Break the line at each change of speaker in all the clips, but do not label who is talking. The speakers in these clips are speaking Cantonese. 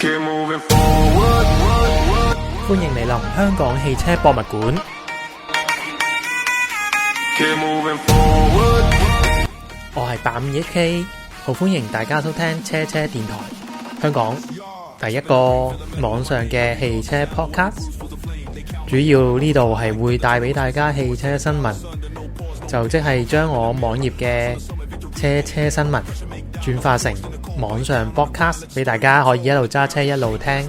歡迎嚟臨香港汽車博物館。我係851K，好歡迎大家收聽車車電台，香港第一個網上嘅汽車 podcast。主要呢度係會帶俾大家汽車新聞，就即係將我網頁嘅車車新聞轉化成網上 podcast 俾大家可以一路揸車一路聽，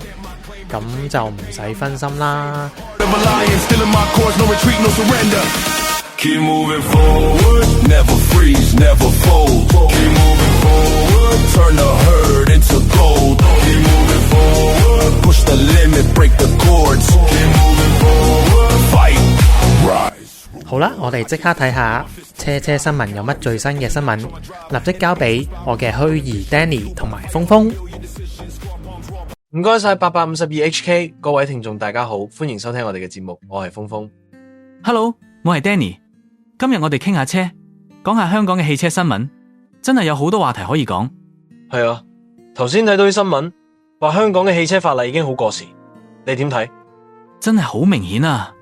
咁就唔使分心啦。Keep moving forward, never freeze, never fold. Keep moving forward, turn the herd into gold. Keep moving forward, push the limit, break the cords. Keep moving forward, fight, rise. 好啦，我哋即刻睇下車車新聞有乜最新嘅新聞，立即交俾我嘅虛擬 Danny 同埋峰峰。
唔該晒852HK， 各位聽眾大家好，歡迎收聽我哋嘅節目，我係峰峰。
Hello， 我係 Danny。今日我哋傾下車，講下香港嘅汽車新聞，真係有好多話題可以講。
係啊，頭先睇到啲新聞，話香港嘅汽車法例已經好過時，你點睇？
真係好明顯啊，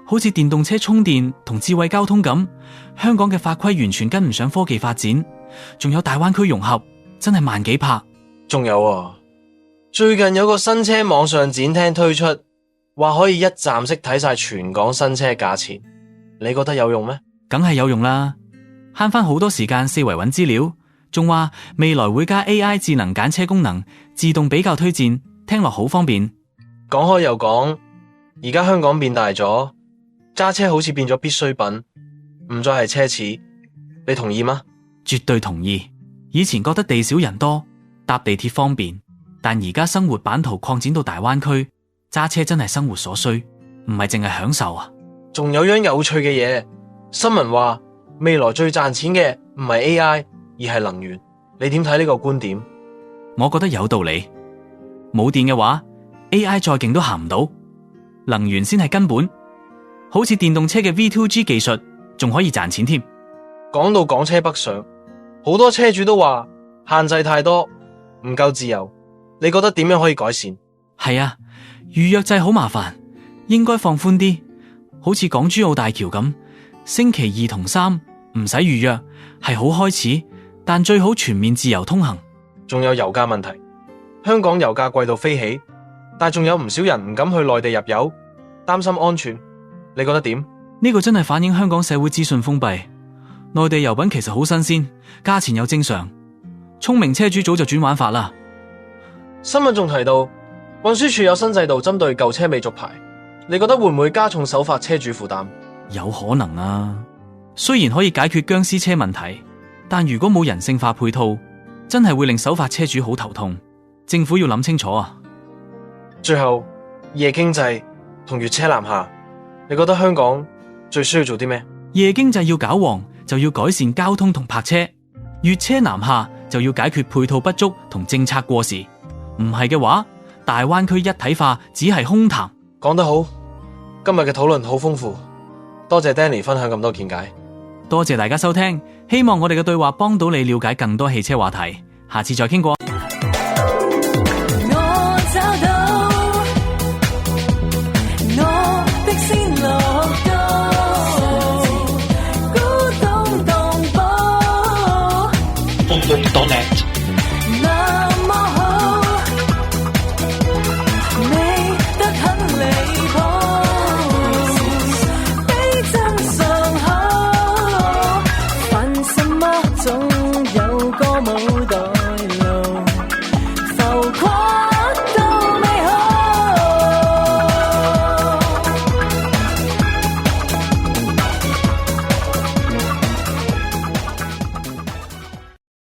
好似電動車充電同智慧交通咁，香港嘅法規完全跟唔上科技發展，仲有大灣區融合，真係慢幾拍。
仲有啊，最近有個新車網上展廳推出，話可以一站式睇晒全港新車價錢，你覺得有用咩？
梗係有用啦，慳翻好多時間四圍揾資料，仲話未來會加 AI 智能揀車功能，自動比較推薦，聽落好方便。
講開又講，而家香港變大咗，揸車好似變咗必需品，唔再係奢侈，你同意嗎？
絕對同意。以前覺得地少人多，搭地鐵方便，但而家生活版圖擴展到大灣區，揸車真係生活所需，唔係淨係享受啊。
仲有樣有趣嘅嘢。新聞話未來最賺錢嘅唔係 AI 而係能源，你點睇呢個觀點？
我覺得有道理。冇電嘅話 AI 再勁都行唔到，能源先係根本。好似電動車嘅 V2G 技術仲可以賺錢添。
講到港車北上，好多車主都話限制太多，唔夠自由，你覺得點樣可以改善？
係啊，預約制好麻煩，應該放寬啲，好似港珠澳大橋咁，星期2同3唔使預約係好開始，但最好全面自由通行。
仲有油價問題，香港油價貴到飛起，但仲有唔少人唔敢去內地入油，擔心安全，你覺得點？
呢個真係反映香港社會資訊封閉，內地油品其實好新鮮，價錢又正常，聰明車主早就轉玩法啦。
新聞仲提到運輸署有新制度針對舊車未續牌，你覺得會唔會加重首發車主負擔？
有可能啊，雖然可以解決僵屍車問題，但如果冇人性化配套，真係會令首發車主好頭痛。政府要諗清楚啊。
最後，夜經濟同粵車南下，你覺得香港最需要做啲咩？
夜經濟要搞旺，就要改善交通同泊車；粵車南下就要解決配套不足同政策過時。唔係嘅話，大灣區一體化只係空談。
講得好，今日嘅討論好豐富。多謝 Danny 分享咁多見解，
多謝大家收聽，希望我哋嘅對話幫到你了解更多汽車話題，下次再傾過。
我找到我的先樂高，古董當寶，風風當靚。